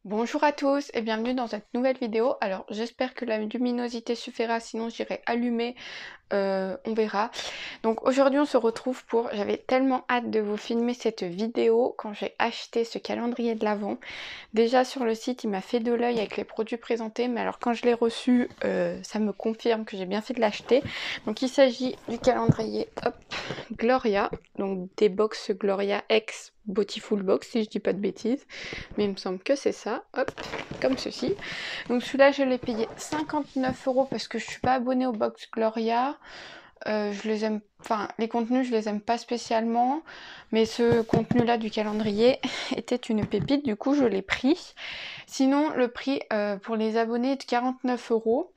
Bonjour à tous et bienvenue dans cette nouvelle vidéo. Alors j'espère que la luminosité suffira, sinon j'irai allumer, on verra. Donc aujourd'hui on se retrouve pour... J'avais tellement hâte de vous filmer cette vidéo quand j'ai acheté ce calendrier de l'Avent. Déjà sur le site il m'a fait de l'œil avec les produits présentés, mais alors quand je l'ai reçu ça me confirme que j'ai bien fait de l'acheter. Donc il s'agit du calendrier Gloria, donc des box Gloria X Beautiful Box si je dis pas de bêtises, mais il me semble que c'est ça, hop, comme ceci. Donc celui-là je l'ai payé 59 € parce que je suis pas abonnée aux box Gloria. Je les aime, enfin les contenus je les aime pas spécialement, mais ce contenu là du calendrier était une pépite, du coup je l'ai pris. Sinon le prix pour les abonnés est de 49 €.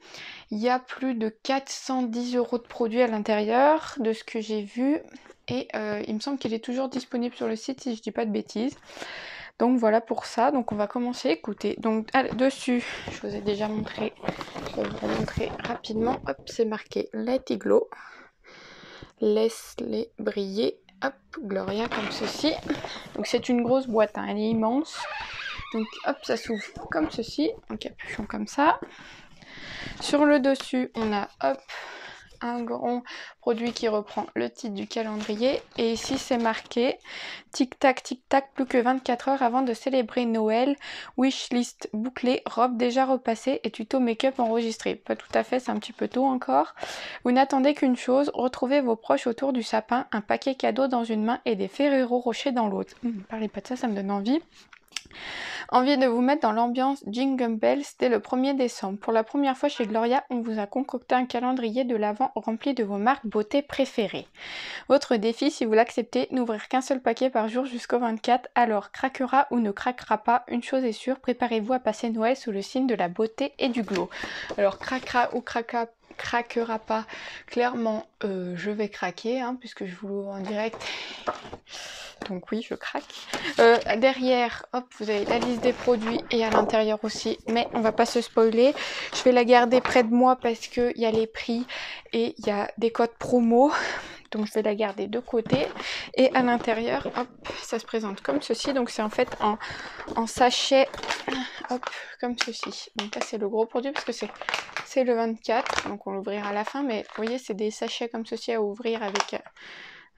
Il y a plus de 410 € de produits à l'intérieur de ce que j'ai vu, et il me semble qu'il est toujours disponible sur le site si je dis pas de bêtises. Donc voilà pour ça, donc on va commencer. Écoutez, donc dessus, je vous ai déjà montré, je vais vous montrer rapidement. Hop, c'est marqué Let It Glow, laisse-les briller. Hop, Gloria comme ceci. Donc c'est une grosse boîte, hein, elle est immense. Donc hop, ça s'ouvre comme ceci, un capuchon comme ça. Sur le dessus, on a hop un grand produit qui reprend le titre du calendrier, et ici c'est marqué tic tac, plus que 24 heures avant de célébrer Noël, wishlist bouclée, robe déjà repassée et tuto make-up enregistré. Pas tout à fait, c'est un petit peu tôt encore. Vous n'attendez qu'une chose, retrouver vos proches autour du sapin, un paquet cadeau dans une main et des Ferrero Rocher dans l'autre. Parlez pas de ça, ça me donne envie. Envie de vous mettre dans l'ambiance Jingle Bells dès le 1er décembre. Pour la première fois chez Gloria, on vous a concocté un calendrier de l'Avent rempli de vos marques beauté préférées. Votre défi, si vous l'acceptez, n'ouvrir qu'un seul paquet par jour jusqu'au 24, alors craquera ou ne craquera pas, une chose est sûre, préparez-vous à passer Noël sous le signe de la beauté et du glow. Alors craquera ou craquera pas, clairement je vais craquer, hein, puisque je vous l'ouvre en direct. Donc oui, je craque. Derrière, hop, vous avez la liste des produits et à l'intérieur aussi, mais on va pas se spoiler. Je vais la garder près de moi parce qu'il y a les prix et il y a des codes promo. Donc je vais la garder de côté. Et à l'intérieur, hop, ça se présente comme ceci. Donc c'est en fait en sachet, hop, comme ceci. Donc là c'est le gros produit parce que c'est le 24. Donc on l'ouvrira à la fin. Mais vous voyez, c'est des sachets comme ceci à ouvrir avec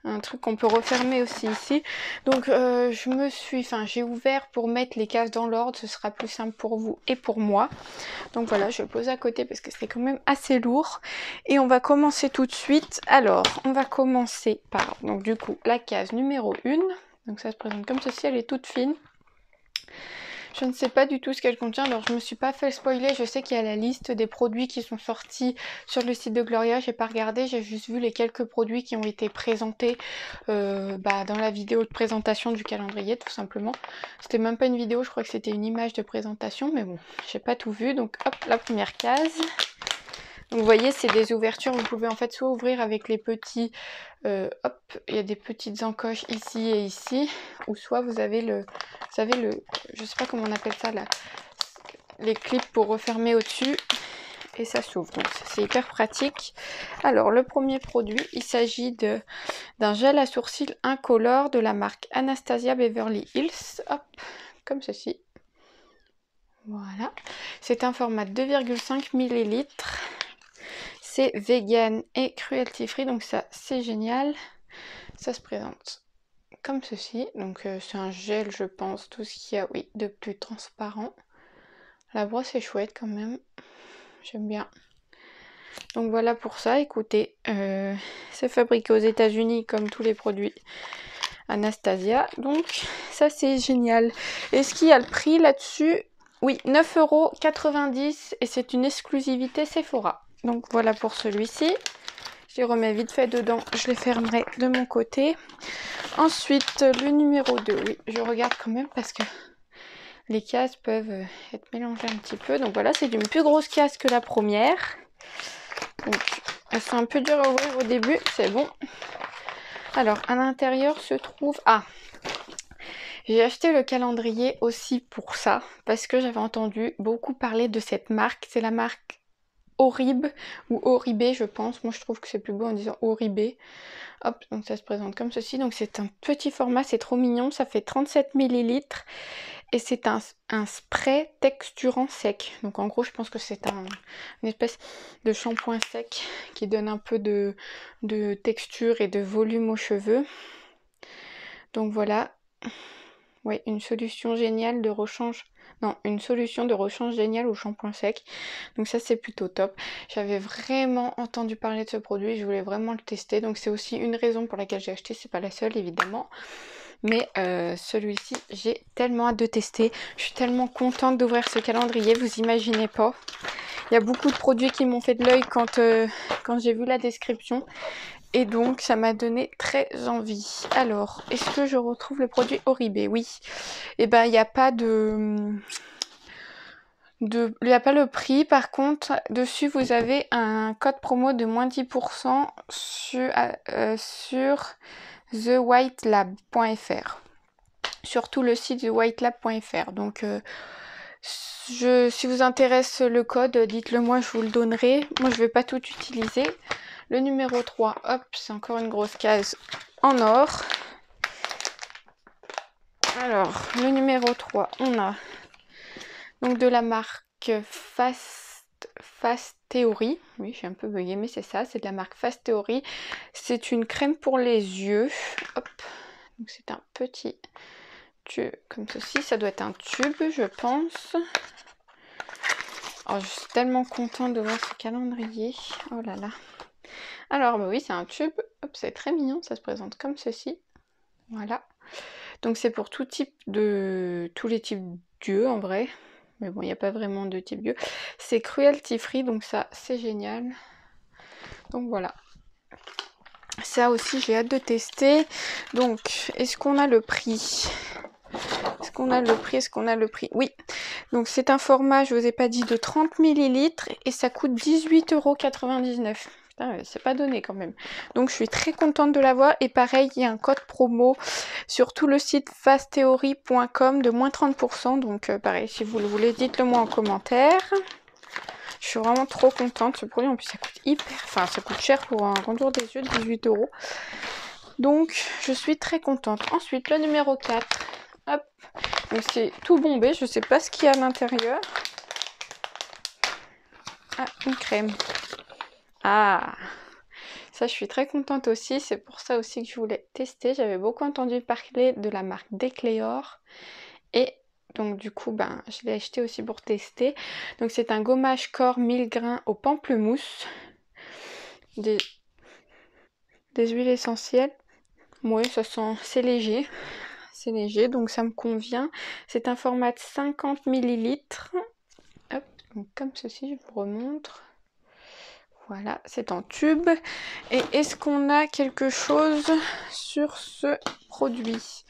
un truc qu'on peut refermer aussi ici. Donc j'ai ouvert pour mettre les cases dans l'ordre, ce sera plus simple pour vous et pour moi. Donc voilà, je le pose à côté parce que c'est quand même assez lourd. Et on va commencer tout de suite. Alors, on va commencer par, donc du coup, la case numéro 1. Donc ça se présente comme ceci, elle est toute fine. Je ne sais pas du tout ce qu'elle contient, alors je me suis pas fait spoiler. Je sais qu'il y a la liste des produits qui sont sortis sur le site de Gloria, j'ai pas regardé, j'ai juste vu les quelques produits qui ont été présentés dans la vidéo de présentation du calendrier, tout simplement. C'était même pas une vidéo, je crois que c'était une image de présentation, mais bon, j'ai pas tout vu. Donc hop, la première case. Donc vous voyez, c'est des ouvertures, vous pouvez en fait soit ouvrir avec les petits, hop, il y a des petites encoches ici et ici, ou soit vous avez vous savez je sais pas comment on appelle ça là, les clips pour refermer au-dessus, et ça s'ouvre, donc c'est hyper pratique. Alors le premier produit, il s'agit d'un gel à sourcils incolore de la marque Anastasia Beverly Hills, hop, comme ceci. Voilà, c'est un format de 2,5 ml. C'est vegan et cruelty free, donc ça c'est génial. Ça se présente comme ceci, donc c'est un gel, je pense, tout ce qu'il y a, oui, de plus transparent. La brosse est chouette quand même, j'aime bien. Donc voilà pour ça. Écoutez, c'est fabriqué aux États-Unis comme tous les produits Anastasia, donc ça c'est génial. Est-ce qu'il y a le prix là-dessus? Oui, 9,90 € et c'est une exclusivité Sephora. Donc voilà pour celui-ci. Je les remets vite fait dedans, je les fermerai de mon côté. Ensuite, le numéro 2, oui, je regarde quand même parce que les cases peuvent être mélangées un petit peu. Donc voilà, c'est une plus grosse case que la première. Donc, elles sont un peu dures à ouvrir au début, c'est bon. Alors, à l'intérieur se trouve... Ah, j'ai acheté le calendrier aussi pour ça, parce que j'avais entendu beaucoup parler de cette marque. C'est la marque Oribe ou Oribe, je pense. Moi, je trouve que c'est plus beau en disant Oribe. Hop, donc ça se présente comme ceci. Donc c'est un petit format, c'est trop mignon. Ça fait 37 ml. Et c'est un spray texturant sec. Donc en gros, je pense que c'est une espèce de shampoing sec qui donne un peu de texture et de volume aux cheveux. Donc voilà. Ouais, une solution géniale de rechange. Non, une solution de rechange géniale au shampoing sec. Donc ça, c'est plutôt top. J'avais vraiment entendu parler de ce produit et je voulais vraiment le tester. Donc c'est aussi une raison pour laquelle j'ai acheté. C'est pas la seule, évidemment. Mais celui-ci, j'ai tellement hâte de tester. Je suis tellement contente d'ouvrir ce calendrier, vous imaginez pas. Il y a beaucoup de produits qui m'ont fait de l'œil quand j'ai vu la description. Et donc, ça m'a donné très envie. Alors, est-ce que je retrouve le produit Oribe? Oui. Et ben, il n'y a pas il n'y a pas le prix. Par contre, dessus, vous avez un code promo de moins 10% sur thewhitelab.fr. Sur tout le site thewhitelab.fr. Donc, si vous intéresse le code, dites-le moi, je vous le donnerai. Moi, je ne vais pas tout utiliser. Le numéro 3, hop, c'est encore une grosse case en or. Alors, le numéro 3, on a donc de la marque Fast Theory. Oui, je suis un peu buguée, mais c'est ça, c'est de la marque Fast Theory. C'est une crème pour les yeux. Hop, donc c'est un petit tube comme ceci. Ça doit être un tube, je pense. Oh, je suis tellement contente de voir ce calendrier. Oh là là. Alors, bah oui, c'est un tube. Hop, c'est très mignon. Ça se présente comme ceci. Voilà. Donc, c'est pour tous les types d'yeux, en vrai. Mais bon, il n'y a pas vraiment de type d'yeux. C'est cruelty free, donc ça, c'est génial. Donc, voilà. Ça aussi, j'ai hâte de tester. Donc, est-ce qu'on a le prix ? Est-ce qu'on a le prix ? Oui. Donc, c'est un format, je vous ai pas dit, de 30 ml et ça coûte 18,99 €. Putain, c'est pas donné quand même. Donc, je suis très contente de l'avoir. Et pareil, il y a un code promo sur tout le site fasttheory.com de moins 30%. Donc, pareil, si vous le voulez, dites-le moi en commentaire. Je suis vraiment trop contente. Ce produit, en plus, ça coûte ça coûte cher pour un contour des yeux de 18 €. Donc, je suis très contente. Ensuite, le numéro 4. Hop. Donc, c'est tout bombé. Je sais pas ce qu'il y a à l'intérieur. Ah, une crème. Ah, ça, je suis très contente aussi. C'est pour ça aussi que je voulais tester. J'avais beaucoup entendu parler de la marque Decléor. Et donc, du coup, je l'ai acheté aussi pour tester. Donc, c'est un gommage corps 1000 grains au pamplemousse. Des huiles essentielles. Oui, ça sent... C'est léger. C'est léger, donc ça me convient. C'est un format de 50 ml. Hop, donc comme ceci, je vous remontre. Voilà, c'est en tube. Et est-ce qu'on a quelque chose sur ce produit?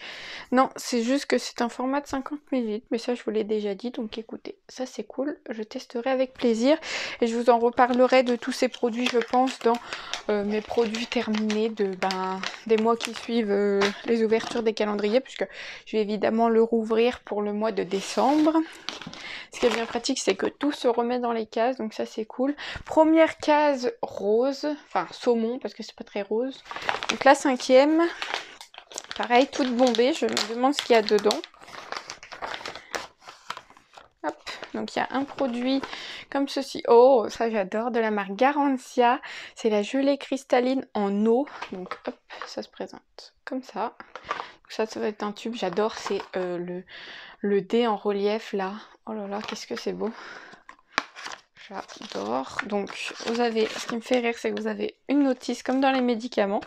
Non, c'est juste que c'est un format de 50 ml, mais ça je vous l'ai déjà dit, donc écoutez, ça c'est cool, je testerai avec plaisir et je vous en reparlerai de tous ces produits, je pense, dans mes produits terminés des mois qui suivent les ouvertures des calendriers, puisque je vais évidemment le rouvrir pour le mois de décembre. Ce qui est bien pratique, c'est que tout se remet dans les cases, donc ça c'est cool. Première case rose, enfin saumon, parce que c'est pas très rose. Donc la 5e, pareil, toute bombée, je me demande ce qu'il y a dedans. Hop, donc il y a un produit comme ceci. Oh, ça j'adore, de la marque Garancia. C'est la gelée cristalline en eau. Donc hop, ça se présente comme ça. Donc ça va être un tube, j'adore, c'est le dé en relief là. Oh là là, qu'est-ce que c'est beau. J'adore. Donc vous avez, ce qui me fait rire, c'est que vous avez une notice comme dans les médicaments.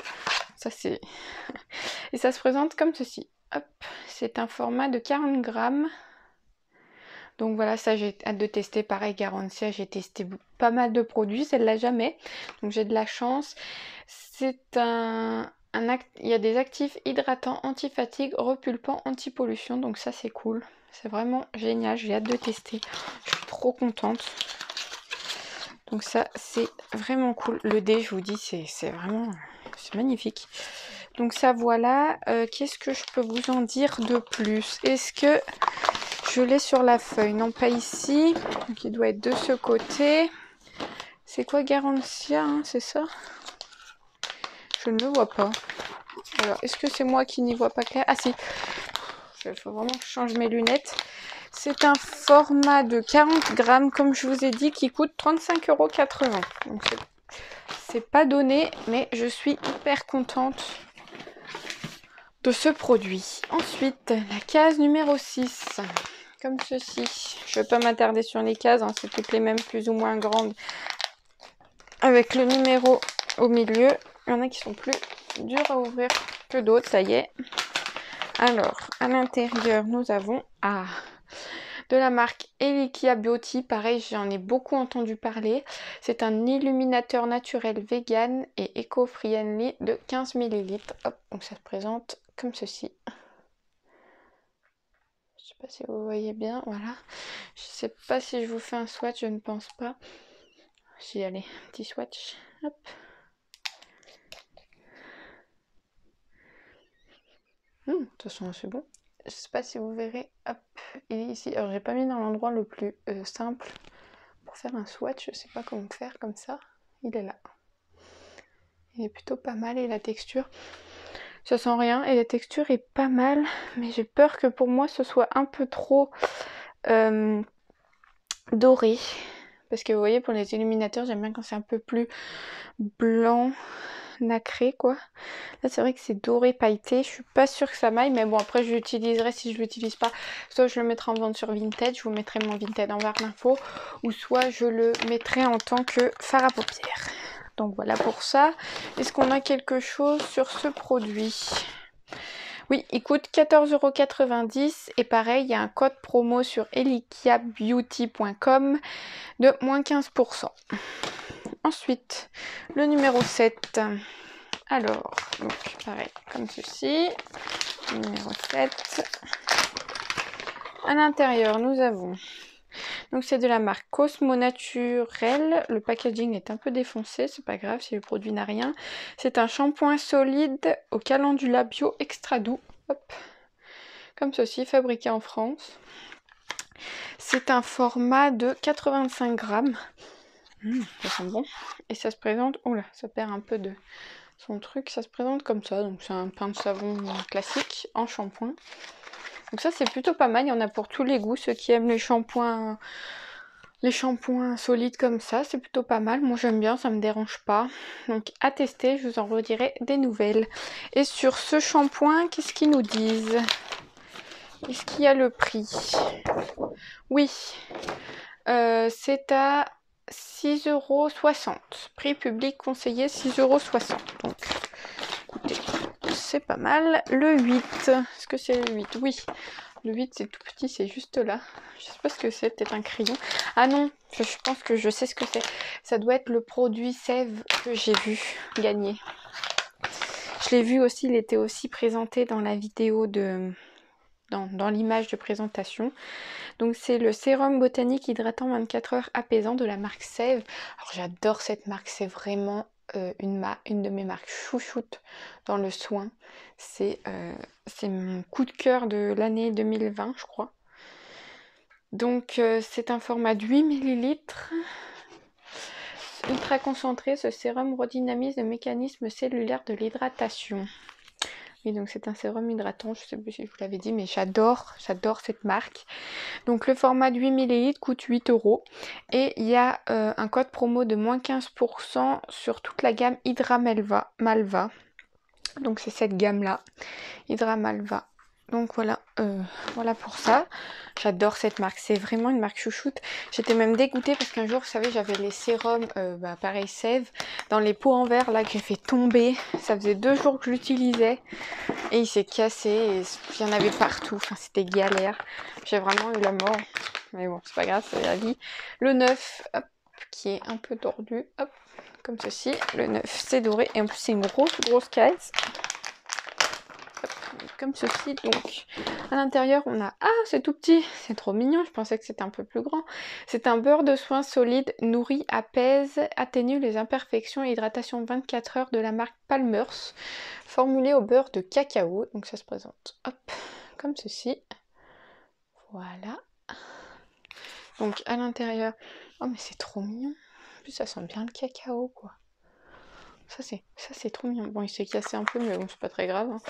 Ça c'est... Et ça se présente comme ceci. Hop, c'est un format de 40 grammes. Donc voilà, ça j'ai hâte de tester. Pareil, Garancia, j'ai testé pas mal de produits, celle-là jamais. Donc j'ai de la chance. C'est il y a des actifs hydratants, anti-fatigue, repulpants, anti-pollution. Donc ça c'est cool. C'est vraiment génial, j'ai hâte de tester. Je suis trop contente. Donc ça c'est vraiment cool. Le dé, je vous dis, c'est vraiment... c'est magnifique. Donc ça voilà. Qu'est-ce que je peux vous en dire de plus? Est-ce que... je l'ai sur la feuille, non pas ici, donc il doit être de ce côté. C'est quoi Garancia, hein, c'est ça? Je ne le vois pas. Alors, est-ce que c'est moi qui n'y vois pas clair? Ah si, Il faut vraiment que je change mes lunettes. C'est un format de 40 grammes, comme je vous ai dit, qui coûte 35,80 €. Donc c'est pas donné, mais je suis hyper contente de ce produit. Ensuite, la case numéro 6, comme ceci. Je ne vais pas m'attarder sur les cases, hein, c'est toutes les mêmes plus ou moins grandes, avec le numéro au milieu. Il y en a qui sont plus durs à ouvrir que d'autres, ça y est. Alors, à l'intérieur, nous avons de la marque Elikia Beauty. Pareil, j'en ai beaucoup entendu parler. C'est un illuminateur naturel vegan et éco-friendly de 15 ml. Hop, donc ça se présente comme ceci. Je sais pas si vous voyez bien, voilà. Je sais pas si je vous fais un swatch, je ne pense pas. Si, allez, petit swatch. Hop. De toute façon, c'est bon. Je sais pas si vous verrez. Hop, il est ici. Alors, j'ai pas mis dans l'endroit le plus simple pour faire un swatch. Je sais pas comment faire comme ça. Il est là. Il est plutôt pas mal et la texture, ça sent rien et la texture est pas mal, mais j'ai peur que pour moi ce soit un peu trop doré. Parce que vous voyez, pour les illuminateurs, j'aime bien quand c'est un peu plus blanc, nacré quoi. Là c'est vrai que c'est doré pailleté, je suis pas sûre que ça m'aille, mais bon après je l'utiliserai si je l'utilise pas. Soit je le mettrai en vente sur Vinted, je vous mettrai mon Vinted en barre d'infos, ou soit je le mettrai en tant que fard à paupières. Donc voilà pour ça. Est-ce qu'on a quelque chose sur ce produit? Oui, il coûte 14,90 € et pareil, il y a un code promo sur elikiabeauty.com de moins 15%. Ensuite, le numéro 7. Alors, donc pareil, comme ceci. Numéro 7. À l'intérieur, nous avons... Donc c'est de la marque Cosmo Naturel. Le packaging est un peu défoncé, c'est pas grave si le produit n'a rien. C'est un shampoing solide au calendula bio extra doux. Hop. Comme ceci, fabriqué en France. C'est un format de 85 grammes. Ça sent bon. Et ça se présente... Oula, ça perd un peu de son truc. Ça se présente comme ça. Donc c'est un pain de savon classique en shampoing. Donc ça c'est plutôt pas mal. Il y en a pour tous les goûts. Ceux qui aiment les shampoings solides comme ça, c'est plutôt pas mal. Moi j'aime bien, ça me dérange pas. Donc à tester, je vous en redirai des nouvelles. Et sur ce shampoing, qu'est-ce qu'ils nous disent? Est-ce qu'il y a le prix? Oui, c'est à 6,60 €. Prix public conseillé 6,60 €. Donc écoutez, c'est pas mal. Le 8, est-ce que c'est le 8? Oui. Le 8 c'est tout petit, c'est juste là. Je sais pas ce que c'est, peut-être un crayon. Ah non, je pense que je sais ce que c'est. Ça doit être le produit Sève que j'ai vu gagner. Je l'ai vu aussi, il était aussi présenté dans la vidéo de... dans l'image de présentation. Donc c'est le sérum botanique hydratant 24 heures apaisant de la marque Sève. Alors j'adore cette marque, c'est vraiment... une de mes marques chouchoute dans le soin. C'est mon coup de cœur de l'année 2020, je crois. Donc c'est un format de 8 ml. Ultra concentré, ce sérum redynamise le mécanisme cellulaire de l'hydratation. Oui, donc c'est un sérum hydratant, je ne sais plus si je vous l'avais dit, mais j'adore cette marque. Donc le format de 8 ml coûte 8 €. Et il y a un code promo de moins 15% sur toute la gamme Hydra Malva. Donc c'est cette gamme-là, Hydra Malva. Donc voilà, voilà pour ça. J'adore cette marque, c'est vraiment une marque chouchoute. J'étais même dégoûtée parce qu'un jour, vous savez, j'avais les sérums, pareil Sève, dans les pots en verre là que j'ai fait tomber. Ça faisait 2 jours que je l'utilisais et il s'est cassé et il y en avait partout. Enfin, c'était galère. J'ai vraiment eu la mort. Mais bon, c'est pas grave, c'est la vie. Le 9, hop, qui est un peu tordu, hop, comme ceci. Le 9, c'est doré et en plus, c'est une grosse caisse. Comme ceci, donc à l'intérieur on a... Ah, c'est tout petit, c'est trop mignon, je pensais que c'était un peu plus grand. C'est un beurre de soin solide, nourrit, apaise, atténue les imperfections et hydratation 24 heures de la marque Palmers, formulé au beurre de cacao. Donc ça se présente, hop, comme ceci. Voilà. Donc à l'intérieur... Oh mais c'est trop mignon. En plus ça sent bien le cacao quoi. Ça c'est trop mignon. Bon, il s'est cassé un peu, mais bon, c'est pas très grave. Hein.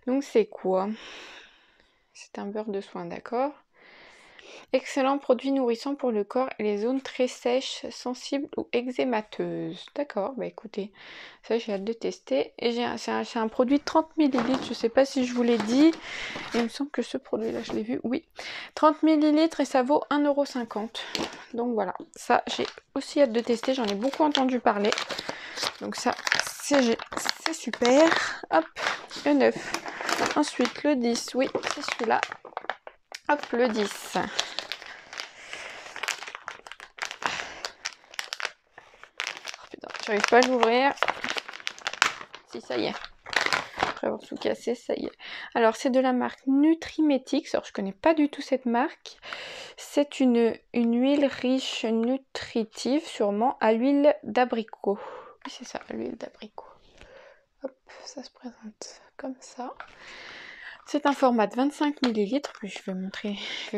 Donc c'est quoi? C'est un beurre de soin, d'accord. Excellent produit nourrissant pour le corps et les zones très sèches, sensibles ou eczémateuses. D'accord, bah écoutez, ça j'ai hâte de tester. Et c'est un produit de 30 ml, je ne sais pas si je vous l'ai dit. Il me semble que ce produit-là, je l'ai vu, oui. 30 ml et ça vaut 1,50 €. Donc voilà, ça j'ai aussi hâte de tester, j'en ai beaucoup entendu parler. Donc ça, c'est super. Hop, le 9. Ensuite, le 10, oui, c'est celui-là. Hop, le 10. Oh, putain, j'arrive pas à l'ouvrir. Si, ça y est. Après avoir tout cassé, ça y est. Alors, c'est de la marque Nutrimetix. Alors, je connais pas du tout cette marque. C'est une huile riche, nutritive, sûrement, à l'huile d'abricot. Oui, c'est ça, l'huile d'abricot. Hop, ça se présente comme ça. C'est un format de 25 ml. Puis je vais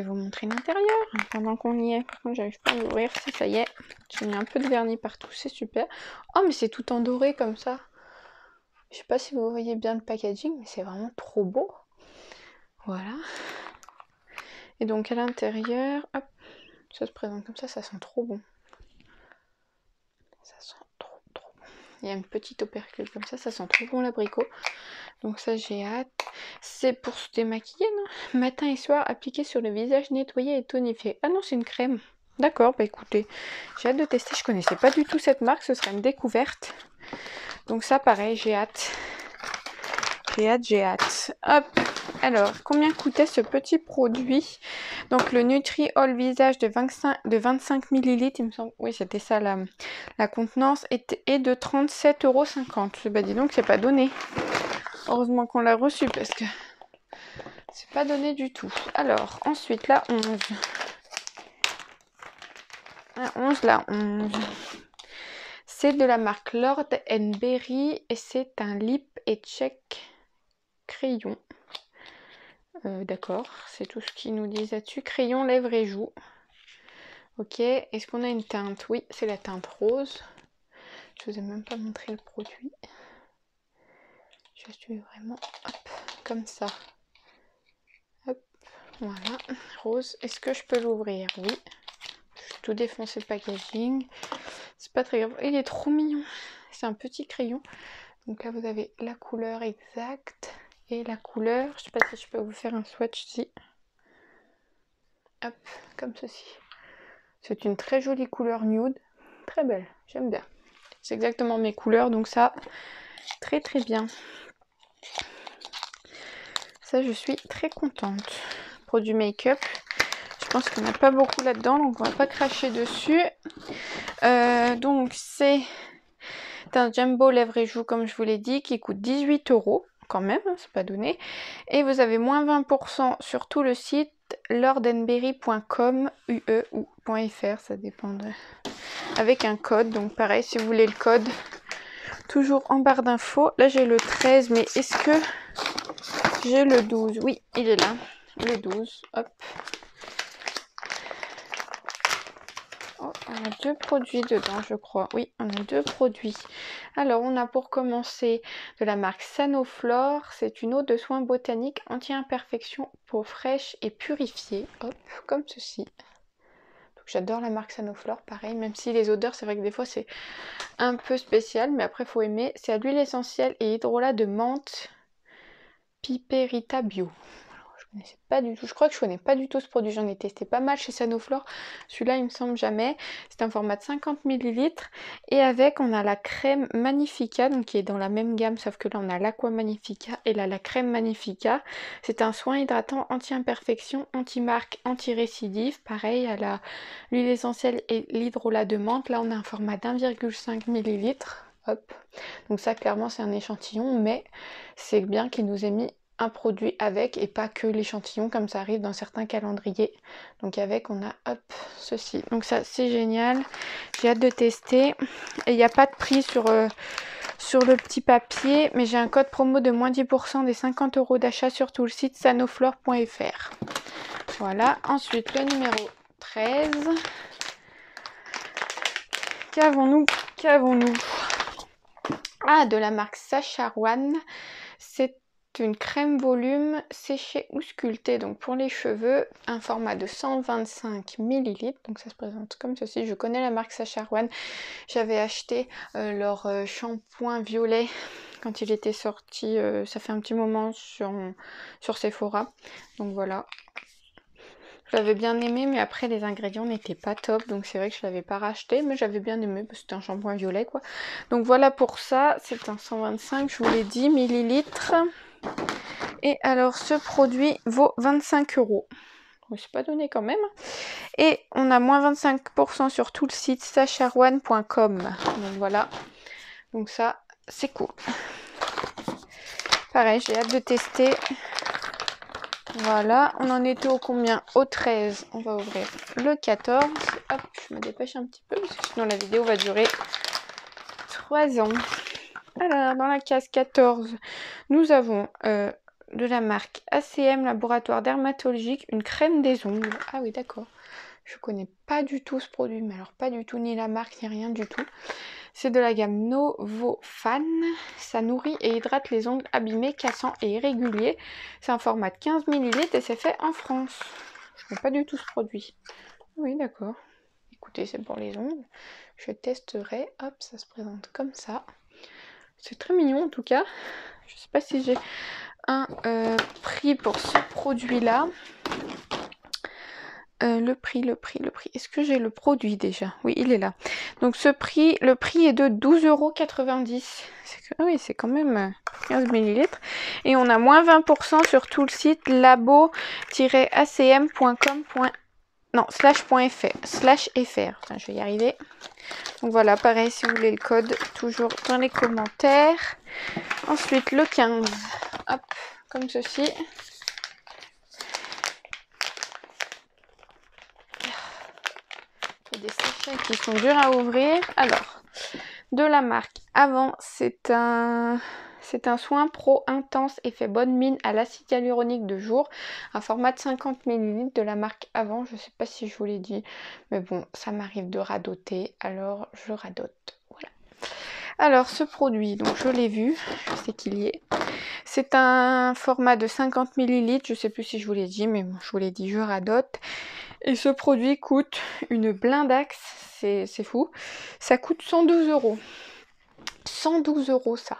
vous montrer l'intérieur pendant qu'on y est. Par contre, j'arrive pas à l'ouvrir. Si, ça y est. J'ai mis un peu de vernis partout, c'est super. Oh, mais c'est tout en doré comme ça. Je sais pas si vous voyez bien le packaging, mais c'est vraiment trop beau. Voilà. Et donc à l'intérieur, hop, ça se présente comme ça sent trop bon. Ça sent trop bon. Il y a une petite opercule comme ça sent trop bon l'abricot. Donc ça j'ai hâte. C'est pour se démaquiller, non? Matin et soir, appliqué sur le visage, nettoyé et tonifié. Ah non, c'est une crème. D'accord, bah écoutez, j'ai hâte de tester. Je connaissais pas du tout cette marque, ce sera une découverte. Donc ça pareil, j'ai hâte. J'ai hâte. Hop. Alors, combien coûtait ce petit produit? Donc le Nutri All Visage de 25 ml, il me semble, oui c'était ça la contenance, est de 37,50 €. Bah dis donc, c'est pas donné. Heureusement qu'on l'a reçu parce que c'est pas donné du tout. Alors, ensuite la 11. La 11. C'est de la marque Lord & Berry et c'est un lip et check crayon. D'accord, c'est tout ce qu'ils nous disent là-dessus. Crayon, lèvres et joues. Ok, est-ce qu'on a une teinte? Oui, c'est la teinte rose. Je vous ai même pas montré le produit. Je suis vraiment, hop, comme ça. Hop, voilà, rose. Est-ce que je peux l'ouvrir? Oui. Je vais tout défoncer le packaging. C'est pas très grave. Il est trop mignon. C'est un petit crayon. Donc là, vous avez la couleur exacte. Et la couleur, je sais pas si je peux vous faire un swatch ici. Hop, comme ceci. C'est une très jolie couleur nude. Très belle, j'aime bien. C'est exactement mes couleurs, donc ça, très très bien. Ça, je suis très contente. Produit make-up. Je pense qu'on n'a pas beaucoup là-dedans, donc on va pas cracher dessus. Donc c'est un jumbo lèvres et joues, comme je vous l'ai dit, qui coûte 18 € quand même, hein, c'est pas donné. Et vous avez moins 20% sur tout le site lordandberry.com UE ou .fr, ça dépend avec un code. Donc pareil, si vous voulez le code, toujours en barre d'infos. Là j'ai le 13, mais est-ce que j'ai le 12? Oui, il est là, le 12. Hop. Oh, on a 2 produits dedans, je crois. Oui, on a 2 produits. Alors, on a pour commencer de la marque Sanoflore. C'est une eau de soin botanique anti-imperfection, peau fraîche et purifiée. Hop, comme ceci. J'adore la marque Sanoflore, pareil, même si les odeurs, c'est vrai que des fois, c'est un peu spécial, mais après, il faut aimer. C'est à l'huile essentielle et hydrolat de menthe Piperita Bio. Je connaissais pas du tout, je crois que je connais pas du tout ce produit, j'en ai testé pas mal chez Sanoflore, celui-là il me semble jamais. C'est un format de 50 ml et avec on a la crème Magnifica, donc qui est dans la même gamme, sauf que là on a l'Aqua Magnifica et là la crème Magnifica. C'est un soin hydratant anti-imperfection, anti-marque, anti-récidive, pareil à l'huile essentielle et l'hydrolat de menthe. Là on a un format d'1,5 ml. Hop, donc ça clairement c'est un échantillon, mais c'est bien qu'il nous ait mis un produit avec et pas que l'échantillon comme ça arrive dans certains calendriers. Donc avec on a hop ceci. Donc ça c'est génial. J'ai hâte de tester. Et il n'y a pas de prix sur le petit papier, mais j'ai un code promo de moins 10% des 50 € d'achat sur tout le site sanoflore.fr. Voilà. Ensuite le numéro 13. Qu'avons-nous? Ah, de la marque Sacharoine. C'est c'est une crème volume séchée ou sculptée, donc pour les cheveux, un format de 125 ml. Donc ça se présente comme ceci. Je connais la marque Sacha Rowan. J'avais acheté leur shampoing violet quand il était sorti, ça fait un petit moment sur Sephora. Donc voilà. Je l'avais bien aimé, mais après les ingrédients n'étaient pas top, donc c'est vrai que je l'avais pas racheté, mais j'avais bien aimé parce que c'était un shampoing violet quoi. Donc voilà pour ça, c'est un 125, je vous l'ai dit, millilitres. Et alors ce produit vaut 25 €. C'est pas donné quand même. Et on a moins 25% sur tout le site sacharowan.com. Donc voilà. Donc ça, c'est cool. Pareil, j'ai hâte de tester. Voilà, on en était au combien? Au 13. On va ouvrir le 14. Hop, je me dépêche un petit peu parce que sinon la vidéo va durer 3 ans. Alors, dans la case 14, nous avons de la marque ACM Laboratoire Dermatologique, une crème des ongles. Ah oui, d'accord. Je connais pas du tout ce produit, mais alors pas du tout, ni la marque, ni rien du tout. C'est de la gamme Novofan. Ça nourrit et hydrate les ongles abîmés, cassants et irréguliers. C'est un format de 15 ml et c'est fait en France. Je connais pas du tout ce produit. Oui, d'accord. Écoutez, c'est pour les ongles. Je testerai. Hop, ça se présente comme ça. C'est très mignon en tout cas. Je sais pas si j'ai un prix pour ce produit-là. Le prix. Est-ce que j'ai le produit déjà? Oui, il est là. Donc le prix est de 12,90 €. Ah oui, c'est quand même 15 ml. Et on a moins 20% sur tout le site labo-acm.com. Non, /fr. Enfin, je vais y arriver. Donc voilà, pareil, si vous voulez le code, toujours dans les commentaires. Ensuite, le 15. Hop, comme ceci. Des sachets qui sont durs à ouvrir. Alors, de la marque Avant, c'est un soin pro intense effet bonne mine à l'acide hyaluronique de jour, un format de 50 ml de la marque Avant. Je sais pas si je vous l'ai dit, mais bon, ça m'arrive de radoter, alors je radote. Voilà. Alors ce produit, donc je l'ai vu, je sais qu'il y est. C'est un format de 50 ml, je sais plus si je vous l'ai dit, mais bon, je vous l'ai dit, je radote. Et ce produit coûte une blindaxe, c'est fou. Ça coûte 112 €. 112 € ça,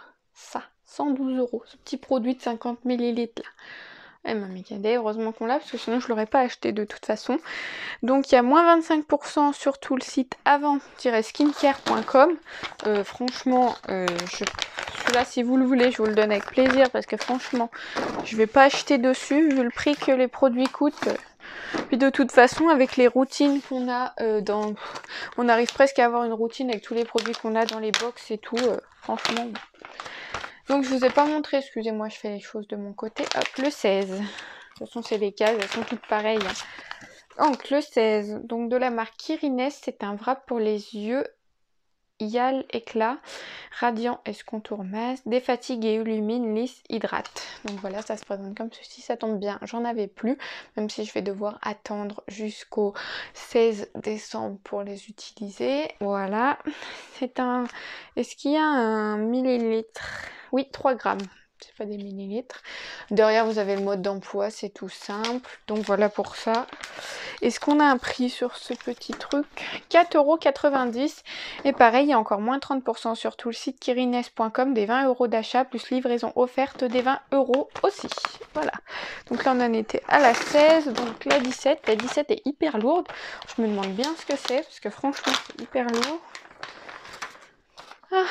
112 €, ce petit produit de 50 ml là. Eh ben mes cadets, heureusement qu'on l'a, parce que sinon je l'aurais pas acheté de toute façon. Donc il y a moins 25% sur tout le site avant-skincare.com. Franchement, celui-là si vous le voulez, je vous le donne avec plaisir, parce que franchement, je vais pas acheter dessus, vu le prix que les produits coûtent. Puis de toute façon, avec les routines qu'on a on arrive presque à avoir une routine avec tous les produits qu'on a dans les box et tout, franchement. Donc je vous ai pas montré, excusez-moi, je fais les choses de mon côté. Hop, le 16. De toute façon, c'est les cases, elles sont toutes pareilles. Donc le 16, donc de la marque Kirines, c'est un wrap pour les yeux. Hyal éclat, radiant escontour masse, défatigue et illumine, lisse, hydrate. Donc voilà, ça se présente comme ceci, ça tombe bien, j'en avais plus, même si je vais devoir attendre jusqu'au 16 décembre pour les utiliser. Voilà, c'est un... Est-ce qu'il y a un millilitre? Oui, 3 grammes. C'est pas des millilitres. Derrière, vous avez le mode d'emploi, c'est tout simple. Donc voilà pour ça. Est-ce qu'on a un prix sur ce petit truc? 4,90 €. Et pareil, il y a encore moins 30% sur tout le site kirines.com, des 20 € d'achat, plus livraison offerte des 20 € aussi. Voilà. Donc là, on en était à la 16. Donc la 17. La 17 est hyper lourde. Je me demande bien ce que c'est, parce que franchement, c'est hyper lourd. Ah,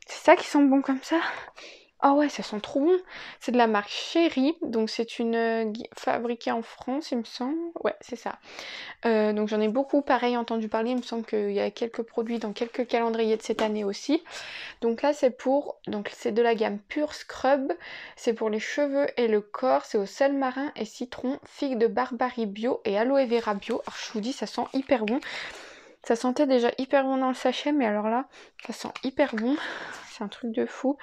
c'est ça qui sent bon comme ça? Ah ouais, ça sent trop bon. C'est de la marque Chéri, donc c'est une fabriquée en France, il me semble. Ouais, c'est ça. Donc j'en ai beaucoup, pareil, entendu parler. Il me semble qu'il y a quelques produits dans quelques calendriers de cette année aussi. Donc là, c'est de la gamme Pure Scrub. C'est pour les cheveux et le corps. C'est au sel marin et citron, figue de Barbarie bio et aloe vera bio. Alors je vous dis, ça sent hyper bon. Ça sentait déjà hyper bon dans le sachet, mais alors là, ça sent hyper bon. C'est un truc de fou.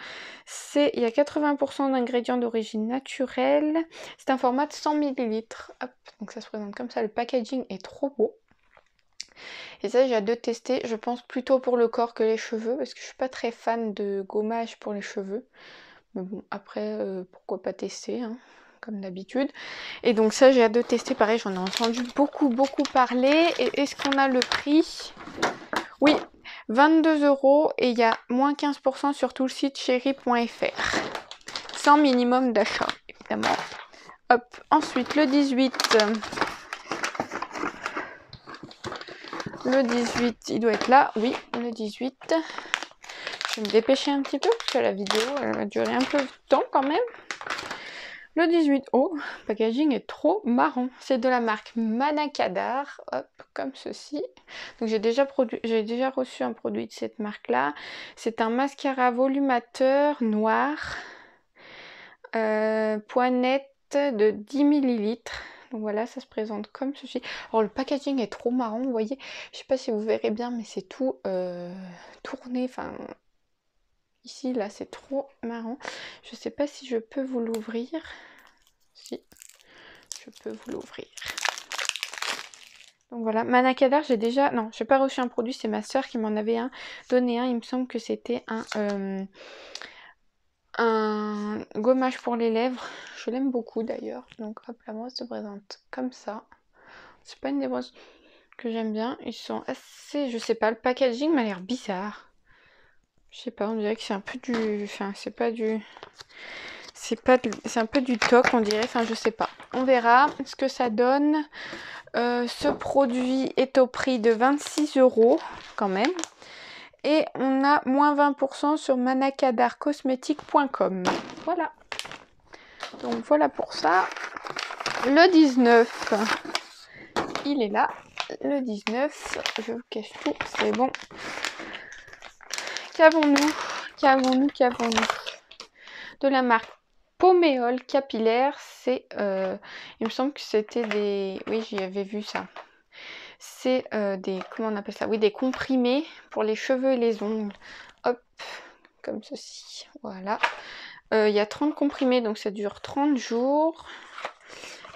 Il y a 80% d'ingrédients d'origine naturelle. C'est un format de 100 ml. Hop, donc ça se présente comme ça. Le packaging est trop beau. Et ça, j'ai hâte de tester. Je pense plutôt pour le corps que les cheveux, parce que je suis pas très fan de gommage pour les cheveux. Mais bon, après, pourquoi pas tester, hein, comme d'habitude. Et donc ça, j'ai hâte de tester. Pareil, j'en ai entendu beaucoup parler. Et est-ce qu'on a le prix? Oui, 22 € et il y a moins 15% sur tout le site chéri.fr. Sans minimum d'achat, évidemment. Hop, ensuite, le 18. Le 18, il doit être là. Oui, le 18. Je vais me dépêcher un petit peu parce que la vidéo elle va durer un peu de temps quand même. Le 18, oh, le packaging est trop marrant. C'est de la marque Manakadar, hop, comme ceci. Donc j'ai déjà reçu un produit de cette marque-là. C'est un mascara volumateur noir, poignette de 10 ml. Donc voilà, ça se présente comme ceci. Alors le packaging est trop marrant, vous voyez. Je sais pas si vous verrez bien, mais c'est tout tourné, enfin... Ici, là, c'est trop marrant. Je sais pas si je peux vous l'ouvrir. Si, je peux vous l'ouvrir. Donc voilà, Manakadar, j'ai déjà... Non, j'ai pas reçu un produit, c'est ma soeur qui m'en avait donné un. Il me semble que c'était un gommage pour les lèvres. Je l'aime beaucoup d'ailleurs. Donc hop, la brosse se présente comme ça. C'est pas une des brosses que j'aime bien. Ils sont assez... Je sais pas, le packaging m'a l'air bizarre. Je sais pas, on dirait que c'est un peu du... Enfin, c'est pas du... C'est un peu du toc, on dirait. Enfin, je sais pas. On verra ce que ça donne. Ce produit est au prix de 26 € quand même. Et on a moins 20% sur manakadarcosmétique.com. Voilà. Donc voilà pour ça. Le 19. Il est là. Le 19. Je vous cache tout. C'est bon. Qu'avons-nous? De la marque Poméol capillaire. C'est... il me semble que c'était des... Oui, j'y avais vu ça. C'est des... Comment on appelle ça? Oui, des comprimés pour les cheveux et les ongles. Hop, comme ceci. Voilà. Il y a 30 comprimés, donc ça dure 30 jours.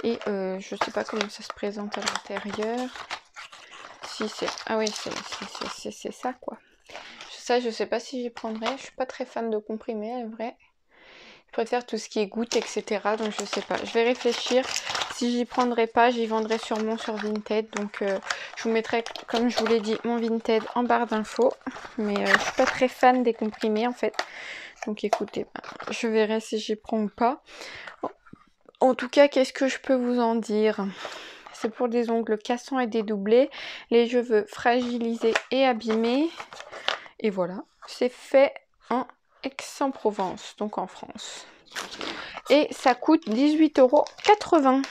Et je sais pas comment ça se présente à l'intérieur. Si c'est... Ah oui, c'est ça, quoi. Ça, je sais pas si j'y prendrai. Je suis pas très fan de comprimés, en vrai. Je préfère tout ce qui est gouttes, etc. Donc je sais pas. Je vais réfléchir. Si j'y prendrai pas, j'y vendrai sûrement sur Vinted. Donc je vous mettrai, comme je vous l'ai dit, mon Vinted en barre d'infos. Mais je suis pas très fan des comprimés en fait. Donc écoutez, je verrai si j'y prends ou pas. En tout cas, qu'est-ce que je peux vous en dire? C'est pour des ongles cassants et dédoublés. Les cheveux fragilisés et abîmés. Et voilà. C'est fait en Aix-en-Provence, donc en France. Et ça coûte 18,80 €.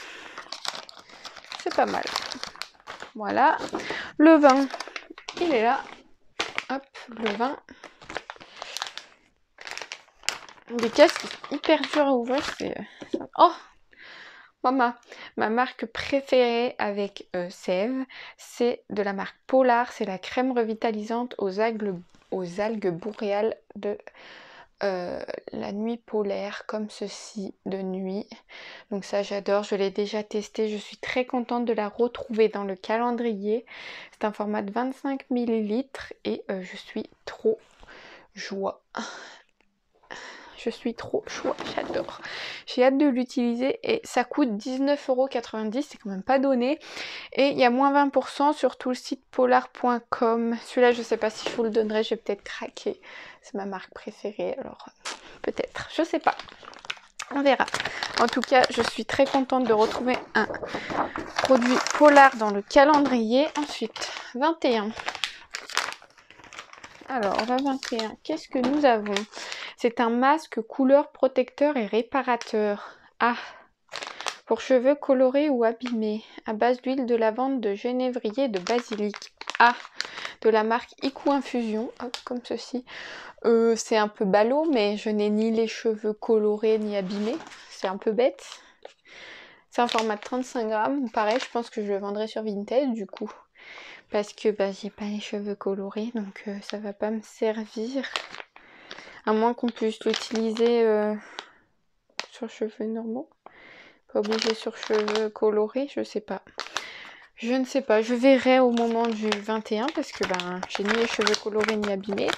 C'est pas mal. Voilà. Le vin, il est là. Hop, le vin. Des caisses hyper dures à ouvrir. Oh, ma marque préférée avec sève, c'est de la marque Polar. C'est la crème revitalisante aux algues boréales de... la nuit polaire, comme ceci, de nuit. Donc ça j'adore, je l'ai déjà testé, je suis très contente de la retrouver dans le calendrier. C'est un format de 25 ml et je suis trop joie. Je suis trop joie, j'adore. J'ai hâte de l'utiliser et ça coûte 19,90 €, c'est quand même pas donné. Et il y a moins 20% sur tout le site polar.com. Celui-là, je sais pas si je vous le donnerai, je vais peut-être craquer. C'est ma marque préférée, alors peut-être, je sais pas. On verra. En tout cas, je suis très contente de retrouver un produit Polar dans le calendrier. Ensuite, 21. Alors, la 21, qu'est-ce que nous avons? C'est un masque couleur protecteur et réparateur. Ah, pour cheveux colorés ou abîmés, à base d'huile de lavande, de genévrier et de basilic. Ah, de la marque Iku Infusion, hop, comme ceci. C'est un peu ballot, mais je n'ai ni les cheveux colorés ni abîmés. C'est un peu bête. C'est un format de 35 grammes. Pareil, je pense que je le vendrai sur Vinted du coup. Parce que j'ai pas les cheveux colorés, donc ça va pas me servir. À moins qu'on puisse l'utiliser sur cheveux normaux. Pas obligé sur cheveux colorés, je sais pas. Je ne sais pas, je verrai au moment du 21 parce que j'ai ni les cheveux colorés ni abîmés.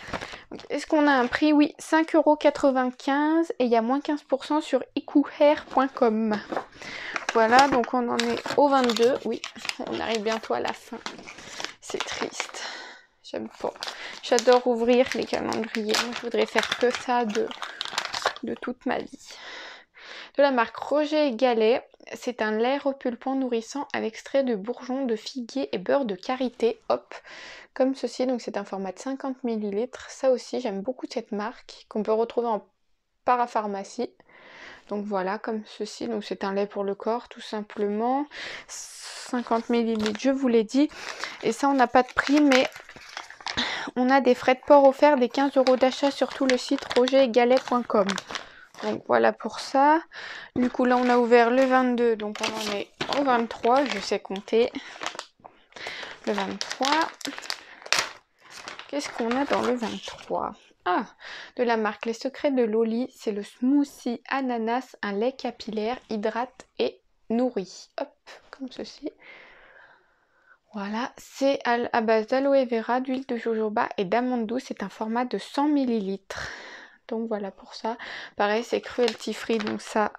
Est-ce qu'on a un prix? Oui, 5,95 € et il y a moins 15% sur ikuhair.com. Voilà, donc on en est au 22. Oui, on arrive bientôt à la fin. C'est triste. J'aime pas. J'adore ouvrir les calendriers. Moi, je voudrais faire que ça de toute ma vie. De la marque Roger et Gallet. C'est un lait repulpant nourrissant avec extrait de bourgeons de figuier et beurre de karité. Hop, comme ceci. Donc c'est un format de 50 ml. Ça aussi, j'aime beaucoup cette marque qu'on peut retrouver en parapharmacie. Donc voilà, comme ceci. Donc c'est un lait pour le corps, tout simplement. 50 ml, je vous l'ai dit. Et ça, on n'a pas de prix, mais on a des frais de port offerts, des 15 € d'achat sur tout le site rogeretgallet.com. Donc voilà pour ça. Du coup là on a ouvert le 22, donc on en est au 23, je sais compter. Le 23. Qu'est-ce qu'on a dans le 23? Ah, de la marque Les Secrets de Loli, c'est le smoothie ananas, un lait capillaire, hydrate et nourrit. Hop, comme ceci. Voilà, c'est à base d'aloe vera, d'huile de jojoba et d'amande douce. C'est un format de 100 ml. Donc voilà pour ça. Pareil, c'est cruelty free, donc ça,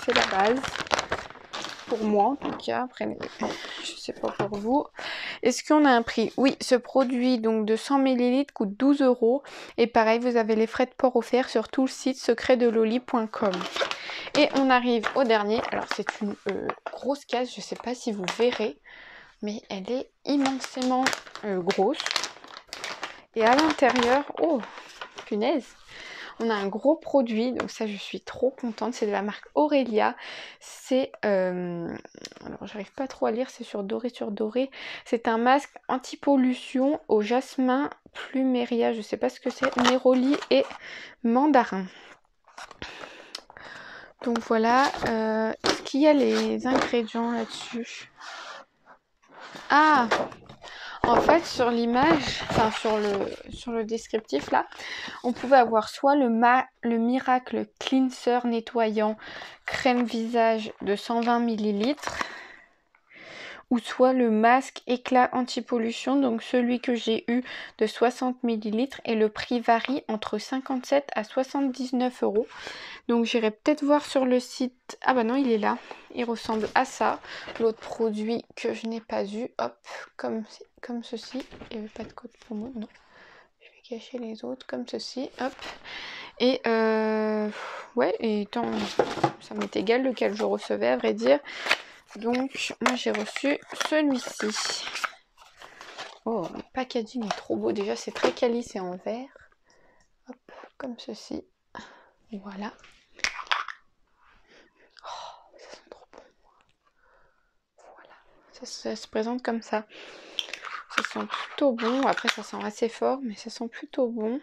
c'est la base. Pour moi en tout cas. Après, je sais pas pour vous. Est-ce qu'on a un prix? Oui, ce produit donc de 100 ml coûte 12 €. Et pareil, vous avez les frais de port offerts sur tout le site secretdeloli.com. Et on arrive au dernier. Alors c'est une grosse case, je sais pas si vous verrez, mais elle est immensément grosse. Et à l'intérieur, oh punaise, on a un gros produit, donc ça je suis trop contente, c'est de la marque Aurelia. C'est, alors j'arrive pas trop à lire, c'est sur doré. C'est un masque anti-pollution au jasmin, pluméria, je sais pas ce que c'est, néroli et mandarin. Donc voilà, est-ce qu'il y a les ingrédients là-dessus? Ah, en fait, sur l'image, enfin sur le descriptif là, on pouvait avoir soit le Miracle Cleanser nettoyant crème visage de 120 ml, ou soit le masque éclat anti-pollution, donc celui que j'ai eu de 60 ml, et le prix varie entre 57 à 79 €. Donc j'irai peut-être voir sur le site. Ah bah non, il est là. Il ressemble à ça. L'autre produit que je n'ai pas eu. Hop, comme ceci. Il n'y avait pas de code promo, non. Je vais cacher les autres comme ceci. Hop. Et ouais, et tant, ça m'est égal lequel je recevais à vrai dire. Donc moi j'ai reçu celui-ci. Oh, le packaging est trop beau. Déjà c'est très quali, c'est en verre. Hop, comme ceci. Voilà. Ça se présente comme ça. Ça sent plutôt bon. Après, ça sent assez fort, mais ça sent plutôt bon.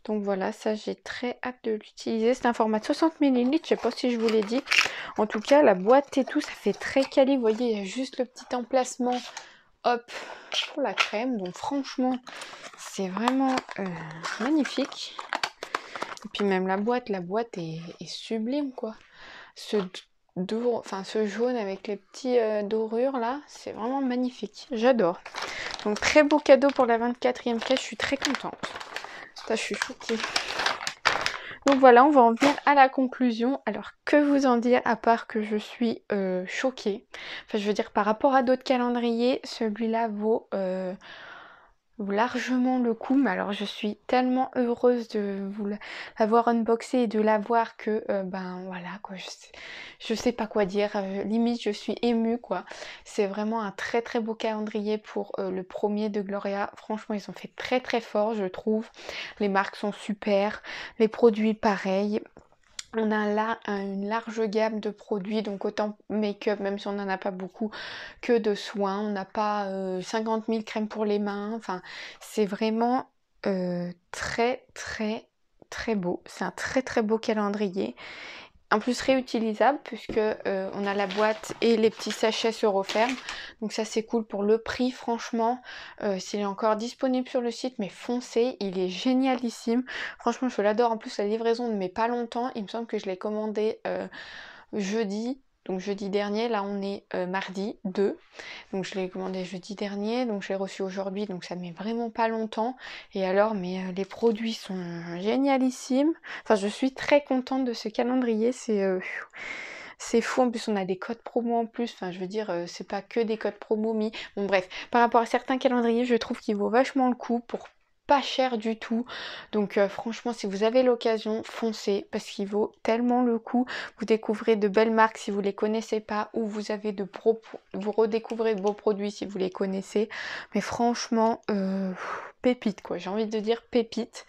Donc voilà, ça, j'ai très hâte de l'utiliser. C'est un format de 60 ml. Je sais pas si je vous l'ai dit. En tout cas, la boîte et tout, ça fait très quali. Vous voyez, il y a juste le petit emplacement, hop, pour la crème. Donc franchement, c'est vraiment magnifique. Et puis même la boîte est sublime, quoi. Ce jaune avec les petits dorures là, c'est vraiment magnifique. J'adore. Donc très beau cadeau pour la 24e caisse, je suis très contente. Ça, je suis choquée. Donc voilà, on va en venir à la conclusion. Alors que vous en dire à part que je suis choquée. Enfin je veux dire par rapport à d'autres calendriers, celui-là vaut largement le coup, mais alors je suis tellement heureuse de vous l'avoir unboxé et de l'avoir que ben voilà quoi, je sais pas quoi dire, limite je suis émue quoi. C'est vraiment un très très beau calendrier pour le premier de Gloria. Franchement ils ont fait très très fort je trouve, les marques sont super, les produits pareils. On a là une large gamme de produits, donc autant make-up, même si on n'en a pas beaucoup, que de soins. On n'a pas 50 000 crèmes pour les mains. Enfin, c'est vraiment très très très beau. C'est un très très beau calendrier. En plus réutilisable puisque on a la boîte et les petits sachets se referment. Donc ça c'est cool pour le prix franchement. S'il est encore disponible sur le site, mais foncez, il est génialissime. Franchement je l'adore. En plus la livraison ne met pas longtemps. Il me semble que je l'ai commandé jeudi. donc jeudi dernier, là on est mardi 2, donc je l'ai commandé jeudi dernier, donc je l'ai reçu aujourd'hui, donc ça met vraiment pas longtemps. Et alors, mais les produits sont génialissimes, enfin je suis très contente de ce calendrier, c'est fou. En plus on a des codes promo en plus, enfin je veux dire c'est pas que des codes promo mis, bon bref, par rapport à certains calendriers je trouve qu'il vaut vachement le coup pour pas cher du tout. Donc franchement, si vous avez l'occasion, foncez parce qu'il vaut tellement le coup. Vous découvrez de belles marques si vous les connaissez pas, ou vous avez vous redécouvrez de beaux produits si vous les connaissez. Mais franchement, pépite quoi, j'ai envie de dire pépite.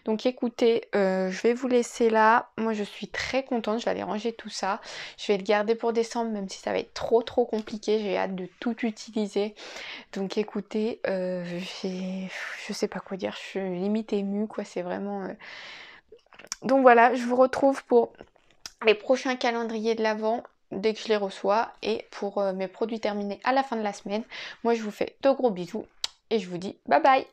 Donc écoutez, je vais vous laisser là. Moi je suis très contente, je vais aller ranger tout ça. Je vais le garder pour décembre, même si ça va être trop compliqué. J'ai hâte de tout utiliser. Donc écoutez, je sais pas quoi dire, je suis limite émue quoi, c'est vraiment... Donc voilà, je vous retrouve pour les prochains calendriers de l'Avent dès que je les reçois et pour mes produits terminés à la fin de la semaine. Moi je vous fais de gros bisous et je vous dis bye bye.